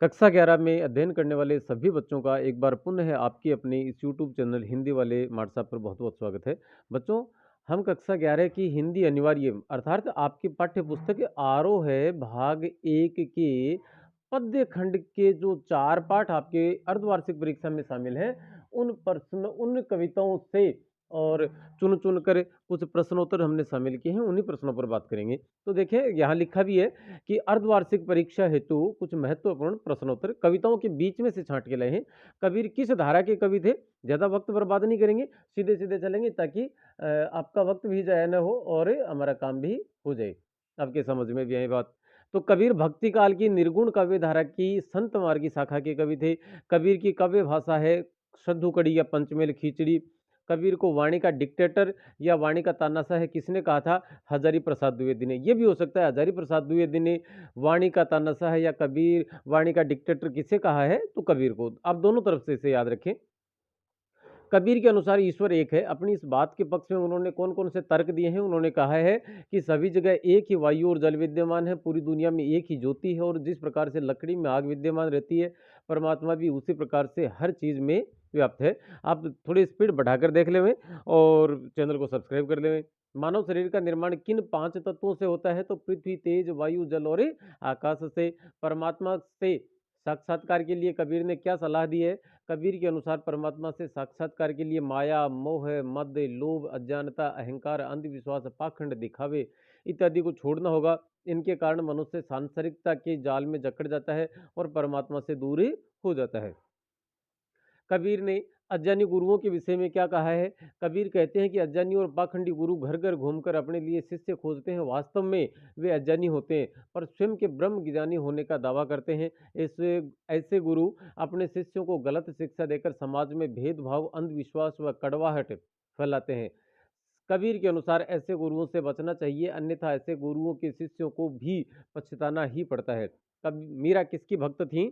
कक्षा 11 में अध्ययन करने वाले सभी बच्चों का एक बार पुनः आपके अपने इस यूट्यूब चैनल हिंदी वाले मार्ट साहब पर बहुत-बहुत स्वागत है। बच्चों, हम कक्षा 11 की हिंदी अनिवार्य अर्थात आपकी पाठ्य पुस्तक आरोह है भाग 1 के पद्य खंड के जो 4 पाठ आपके अर्धवार्षिक परीक्षा में शामिल हैं, उन कविताओं से और चुन-चुन कर कुछ प्रश्नोत्तर हमने शामिल किए हैं, उन्हीं प्रश्नों पर बात करेंगे। तो देखिए, यहाँ लिखा भी है कि अर्धवार्षिक परीक्षा हेतु कुछ महत्वपूर्ण प्रश्नोत्तर कविताओं के बीच में से छांट के लाए हैं। कबीर किस धारा के कवि थे? ज़्यादा वक्त बर्बाद नहीं करेंगे, सीधे-सीधे चलेंगे ताकि आपका वक्त भी ज़ाया ना हो और हमारा काम भी हो जाए। आपके समझ में भी आए बात। तो कबीर भक्ति काल की निर्गुण काव्य धारा की संत मार्गी शाखा के कवि थे। कबीर की काव्य भाषा है सद्धुकड़ी या पंचमेल खिचड़ी। कबीर को वाणी का डिक्टेटर या वाणी का तानाशाह है किसने कहा था? हजारी प्रसाद द्विवेदी ने। ये भी हो सकता है हजारी प्रसाद द्विवेदी ने वाणी का तानाशाह है या कबीर वाणी का डिक्टेटर किसे कहा है? तो कबीर को। आप दोनों तरफ से इसे याद रखें। कबीर के अनुसार ईश्वर एक है। अपनी इस बात के पक्ष में उन्होंने कौन-कौन से तर्क दिए हैं? उन्होंने कहा है कि सभी जगह एक ही वायु और जल विद्यमान है, पूरी दुनिया में एक ही ज्योति है और जिस प्रकार से लकड़ी में आग विद्यमान रहती है, परमात्मा भी उसी प्रकार से हर चीज़ में व्याप्त है। आप थोड़ी स्पीड बढ़ाकर देख लेवें और चैनल को सब्सक्राइब कर लेवें। मानव शरीर का निर्माण किन 5 तत्वों से होता है? तो पृथ्वी, तेज, वायु, जल और आकाश से। परमात्मा से साक्षात्कार के लिए कबीर ने क्या सलाह दी है? कबीर के अनुसार परमात्मा से साक्षात्कार के लिए माया, मोह, मद, लोभ, अज्ञानता, अहंकार, अंधविश्वास, पाखंड, दिखावे इत्यादि को छोड़ना होगा। इनके कारण मनुष्य सांसारिकता के जाल में जकड़ जाता है और परमात्मा से दूर हो जाता है। कबीर ने अज्ञानी गुरुओं के विषय में क्या कहा है? कबीर कहते हैं कि अज्ञानी और पाखंडी गुरु घर घर घूमकर अपने लिए शिष्य खोजते हैं। वास्तव में वे अज्ञानी होते हैं पर स्वयं के ब्रह्म ज्ञानी होने का दावा करते हैं। ऐसे ऐसे गुरु अपने शिष्यों को गलत शिक्षा देकर समाज में भेदभाव, अंधविश्वास व कड़वाहट फैलाते हैं। कबीर के अनुसार ऐसे गुरुओं से बचना चाहिए, अन्यथा ऐसे गुरुओं के शिष्यों को भी पछताना ही पड़ता है। कब मीरा किसकी भक्त थी?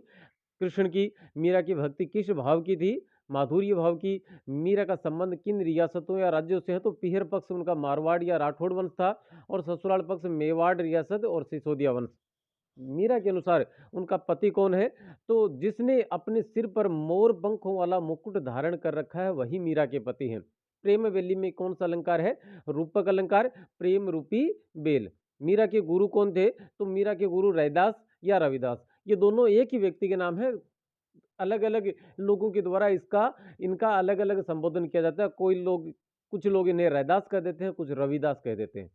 कृष्ण की। मीरा की भक्ति किस भाव की थी? माधुर्य भाव की। मीरा का संबंध किन रियासतों या राज्यों से है? तो पीहर पक्ष उनका मारवाड़ या राठौड़ वंश था और ससुराल पक्ष मेवाड़ रियासत और सिसोदिया वंश। मीरा के अनुसार उनका पति कौन है? तो जिसने अपने सिर पर मोर पंखों वाला मुकुट धारण कर रखा है वही मीरा के पति हैं। प्रेम वेली में कौन सा अलंकार है? रूपक अलंकार, प्रेम रूपी बेल। मीरा के गुरु कौन थे? तो मीरा के गुरु रैदास या रविदास। ये दोनों एक ही व्यक्ति के नाम है। अलग अलग लोगों के द्वारा इसका इनका अलग अलग संबोधन किया जाता है। कुछ लोग इन्हें रैदास कह देते हैं, कुछ रविदास कह देते हैं।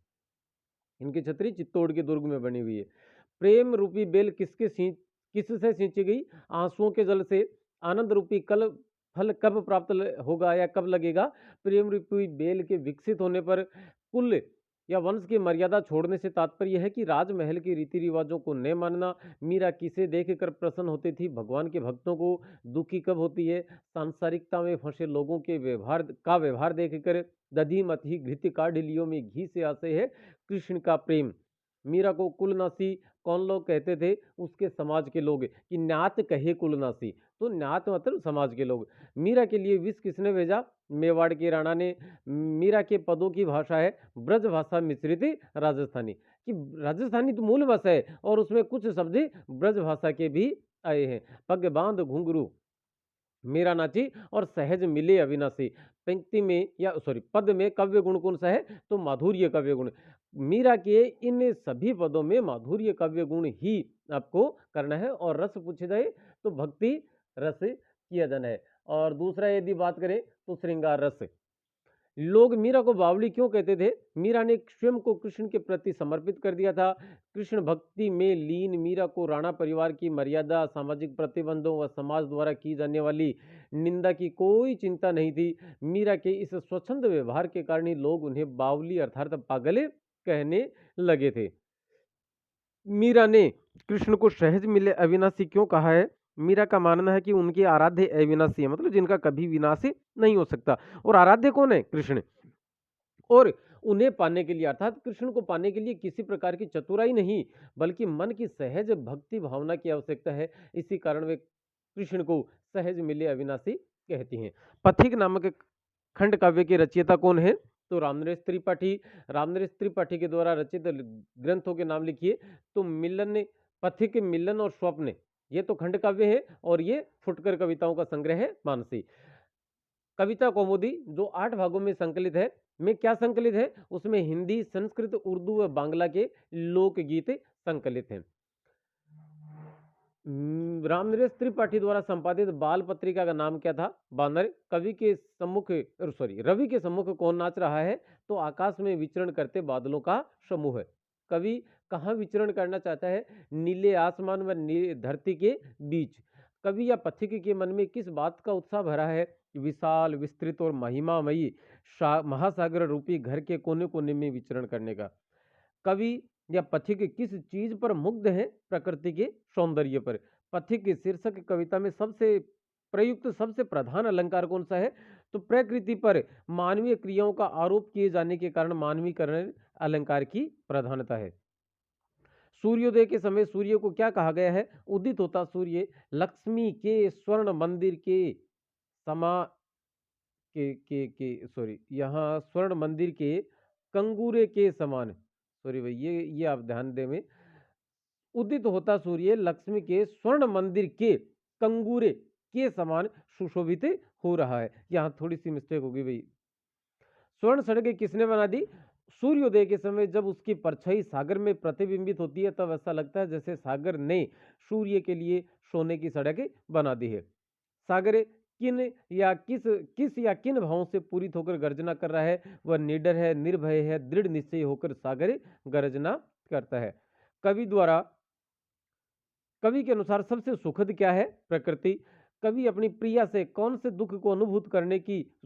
इनकी छतरी चित्तौड़ के दुर्ग में बनी हुई है। प्रेम रूपी बेल किससे सींची गई? आंसुओं के जल से। आनंद रूपी कल फल कब प्राप्त होगा या कब लगेगा? प्रेम रूपी बेल के विकसित होने पर। कुल या वंश की मर्यादा छोड़ने से तात्पर्य है कि राजमहल के रीति रिवाजों को न मानना। मीरा किसे देखकर प्रसन्न होती थी? भगवान के भक्तों को। दुखी कब होती है? सांसारिकता में फंसे लोगों के व्यवहार देखकर। दधी मथी घृत काढ़िलियों में घी से आसे है कृष्ण का प्रेम। मीरा को कुलनासी कौन लोग कहते थे? उसके समाज के लोग। कि न्यात कहे कुलनासी, तो न्यात मतलब समाज के लोग। मीरा के लिए विष किसने भेजा? मेवाड़ के राणा ने। मीरा के पदों की भाषा है ब्रज भाषा मिश्रित राजस्थानी। कि राजस्थानी तो मूल भाषा है और उसमें कुछ शब्द ब्रज भाषा के भी आए हैं। पग बांध घुंघरू मीरा नाची और सहज मिले अविनाशी। पंक्ति में या सॉरी पद में काव्य गुण कौन सा है? तो माधुर्य काव्य गुण। मीरा के इन सभी पदों में माधुर्य काव्य गुण ही आपको करना है और रस पूछे जाए तो भक्ति रस किया जाना है। और दूसरा यदि बात करें तो श्रृंगार रस। लोग मीरा को बावली क्यों कहते थे? मीरा ने स्वयं को कृष्ण के प्रति समर्पित कर दिया था। कृष्ण भक्ति में लीन मीरा को राणा परिवार की मर्यादा, सामाजिक प्रतिबंधों व समाज द्वारा की जाने वाली निंदा की कोई चिंता नहीं थी। मीरा के इस स्वच्छंद व्यवहार के कारण ही लोग उन्हें बावली अर्थात पागल कहने लगे थे। मीरा ने कृष्ण को सहज मिले अविनाशी क्यों कहा है? मीरा का मानना है कि उनके आराध्य अविनाशी है, मतलब जिनका कभी विनाश नहीं हो सकता। और आराध्य कौन है? कृष्ण। और उन्हें पाने के लिए अर्थात कृष्ण को पाने के लिए किसी प्रकार की चतुराई नहीं बल्कि मन की सहज भक्ति भावना की आवश्यकता है। इसी कारण वे कृष्ण को सहज मिले अविनाशी कहती हैं। पथिक नामक खंड काव्य के रचयिता कौन है? तो रामनरेश त्रिपाठी। रामनरेश त्रिपाठी के द्वारा रचित ग्रंथों के नाम लिखिए। तो मिलन, पथिक, मिलन और स्वप्न। ये तो खंड काव्य है और ये फुटकर कविताओं का संग्रह है मानसी। कविता कौमुदी जो 8 भागों में संकलित है, में क्या संकलित है? उसमें हिंदी, संस्कृत, उर्दू व बांग्ला के लोकगीत संकलित हैं। रामनरेश त्रिपाठी द्वारा संपादित बाल पत्रिका का नाम क्या था? बानर। कवि के सम्मुख सॉरी रवि के सम्मुख कौन नाच रहा है? तो आकाश में विचरण करते बादलों का समूह है। कवि कहाँ विचरण करना चाहता है? नीले आसमान व धरती के बीच। कवि या पथिक के मन में किस बात का उत्साह भरा है? विशाल, विस्तृत और महिमामयी महासागर रूपी घर के कोने कोने में विचरण करने का। कवि या पथिक किस चीज पर मुग्ध है? प्रकृति के सौंदर्य पर। पथिक शीर्षक कविता में सबसे प्रयुक्त सबसे प्रधान अलंकार कौन सा है? तो प्रकृति पर मानवीय क्रियाओं का आरोप किए जाने के कारण मानवीकरण अलंकार की प्रधानता है। सूर्योदय के समय सूर्य को क्या कहा गया है? उदित होता सूर्य लक्ष्मी के स्वर्ण मंदिर के समा के सॉरी यहाँ स्वर्ण मंदिर के कंगूरे के समान। सॉरी भाई, ये आप ध्यान दें में। उदित होता सूर्य लक्ष्मी के स्वर्ण मंदिर के कंगूरे के समान सुशोभित हो रहा है। यहाँ थोड़ी सी मिस्टेक होगी भाई। स्वर्ण सड़कें किसने बना दी? सूर्योदय के समय जब उसकी परछाई सागर में प्रतिबिंबित होती है तब ऐसा लगता है जैसे सागर ने सूर्य के लिए सोने की सड़कें बना दी है। सागर किस या किन भावों से पूरित होकर गर्जना कर रहा है? वह निडर है, निर्भय है, दृढ़ निश्चय होकर सागर गर्जना करता है। कवि के अनुसार सबसे सुखद क्या है? प्रकृति। कवि अपनी प्रिया से कौन से दुख को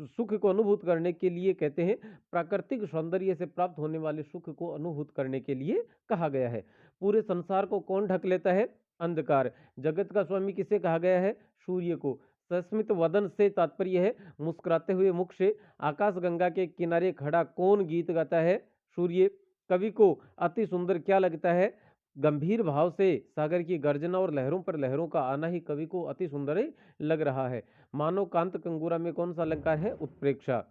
सुख को अनुभूत करने के लिए कहते हैं? प्राकृतिक सौंदर्य से प्राप्त होने वाले सुख को अनुभूत करने के लिए कहा गया है। पूरे संसार को कौन ढक लेता है? अंधकार। जगत का स्वामी किसे कहा गया है? सूर्य को। सस्मित वदन से तात्पर्य है मुस्कुराते हुए मुख से। आकाश गंगा के किनारे खड़ा कौन गीत गाता है? सूर्य। कवि को अति सुंदर क्या लगता है? गंभीर भाव से सागर की गर्जना और लहरों पर लहरों का आना ही कवि को अति सुंदर लग रहा है। मानव कांत कंगूरा में कौन सा अलंकार है? उत्प्रेक्षा।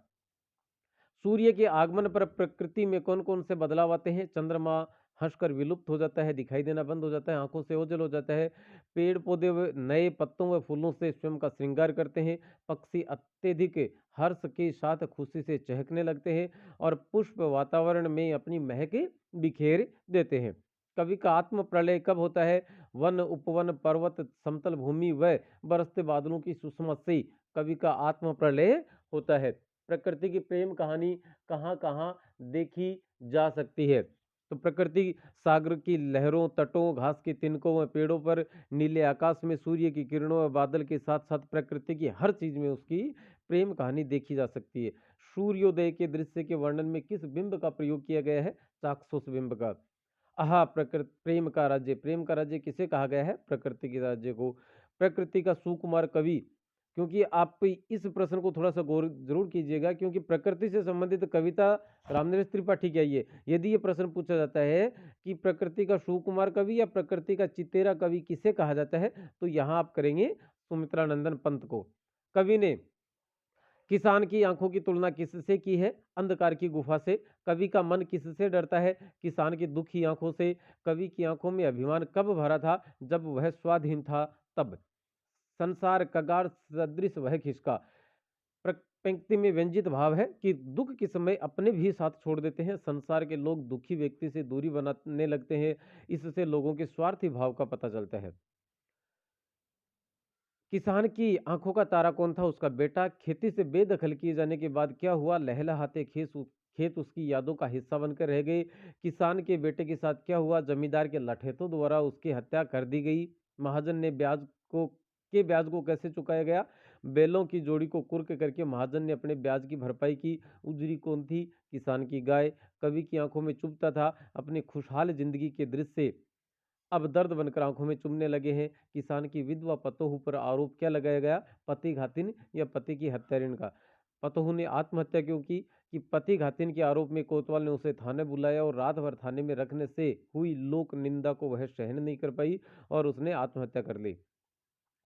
सूर्य के आगमन पर प्रकृति में कौन कौन से बदलाव आते हैं? चंद्रमा हंसकर विलुप्त हो जाता है, दिखाई देना बंद हो जाता है, आंखों से ओझल हो जाता है। पेड़ पौधे नए पत्तों व फूलों से स्वयं का श्रृंगार करते हैं। पक्षी अत्यधिक हर्ष के साथ खुशी से चहकने लगते हैं और पुष्प वातावरण में अपनी महक बिखेर देते हैं। कवि का आत्म प्रलय कब होता है? वन, उपवन, पर्वत, समतल भूमि व बरसते बादलों की सुषमा से कवि का आत्म प्रलय होता है। प्रकृति की प्रेम कहानी कहाँ कहाँ देखी जा सकती है? तो प्रकृति सागर की लहरों, तटों, घास के तिनकों व पेड़ों पर, नीले आकाश में सूर्य की किरणों व बादल के साथ साथ प्रकृति की हर चीज में उसकी प्रेम कहानी देखी जा सकती है। सूर्योदय के दृश्य के वर्णन में किस बिंब का प्रयोग किया गया है? चाक्षुष बिंब का। आहा प्रकृति प्रेम का राज्य किसे कहा गया है? प्रकृति के राज्य को। प्रकृति का सुकुमार कवि। क्योंकि आप इस प्रश्न को थोड़ा सा गौर जरूर कीजिएगा क्योंकि प्रकृति से संबंधित कविता रामनरेश त्रिपाठी की आई है। यदि ये प्रश्न पूछा जाता है कि प्रकृति का सुकुमार कवि या प्रकृति का चितेरा कवि किसे कहा जाता है, तो यहाँ आप करेंगे सुमित्रानंदन पंत को। कवि ने किसान की आंखों की तुलना किससे की है? अंधकार की गुफा से। कवि का मन किससे डरता है? किसान की दुखी आंखों से। कवि की आंखों में अभिमान कब भरा था? जब वह स्वाधीन था तब। संसार कगार सदृश वह खिसका। पंक्ति में व्यंजित भाव है कि दुख के समय अपने भी साथ छोड़ देते हैं। संसार के लोग दुखी व्यक्ति से दूरी बनाने लगते हैं। इससे लोगों के स्वार्थी भाव का पता चलता है। किसान की आंखों का तारा कौन था? उसका बेटा। खेती से बेदखल किए जाने के बाद क्या हुआ? लहलहाते खेत उसकी यादों का हिस्सा बनकर रह गए। किसान के बेटे के साथ क्या हुआ? जमींदार के लठेतों द्वारा उसकी हत्या कर दी गई। महाजन ने ब्याज को कैसे चुकाया गया? बैलों की जोड़ी को कुर्क करके महाजन ने अपने ब्याज की भरपाई की। उजरी कौन थी? किसान की गाय। कवि की आंखों में चुभता था अपनी खुशहाल जिंदगी के दृश्य अब दर्द बनकर आंखों में चुभने लगे हैं। किसान की विधवा पतोहू पर आरोप क्या लगाया गया? पति घातिन या पति की हत्यारिन का। पतोहू ने आत्महत्या क्यों की? कि पति घातिन के आरोप में कोतवाल ने उसे थाने बुलाया और रात भर थाने में रखने से हुई लोक निंदा को वह सहन नहीं कर पाई और उसने आत्महत्या कर ली।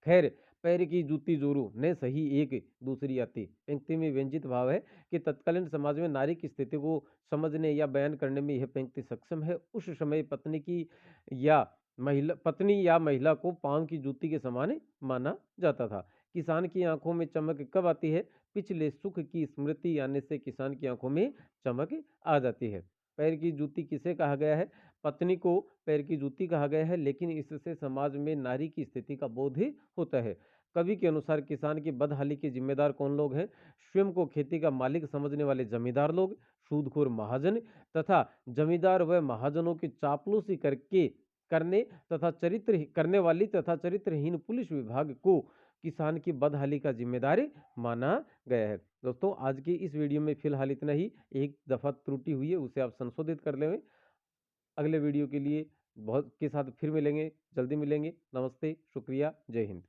खैर, पैर की जूती जोरू ने सही एक दूसरी आती। पंक्ति में व्यंजित भाव है कि तत्कालीन समाज में नारी की स्थिति को समझने या बयान करने में यह पंक्ति सक्षम है। उस समय पत्नी की या महिला पत्नी या महिला को पाँव की जूती के समान माना जाता था। किसान की आंखों में चमक कब आती है? पिछले सुख की स्मृति आने से किसान की आंखों में चमक आ जाती है। पैर की जूती किसे कहा गया है? पत्नी को पैर की जूती कहा गया है, लेकिन इससे समाज में नारी की स्थिति का बोध ही होता है। कवि के अनुसार किसान की बदहाली के जिम्मेदार कौन लोग हैं? स्वयं को खेती का मालिक समझने वाले जमींदार लोग, सूदखोर महाजन तथा जमींदार व महाजनों की चापलूसी करके करने तथा चरित्रहीन पुलिस विभाग को किसान की बदहाली का जिम्मेदार माना गया है। दोस्तों, आज की इस वीडियो में फिलहाल इतना ही। एक दफा त्रुटि हुई है, उसे आप संशोधित कर लें। अगले वीडियो के लिए बहुत के साथ फिर मिलेंगे, जल्दी मिलेंगे। नमस्ते, शुक्रिया, जय हिंद।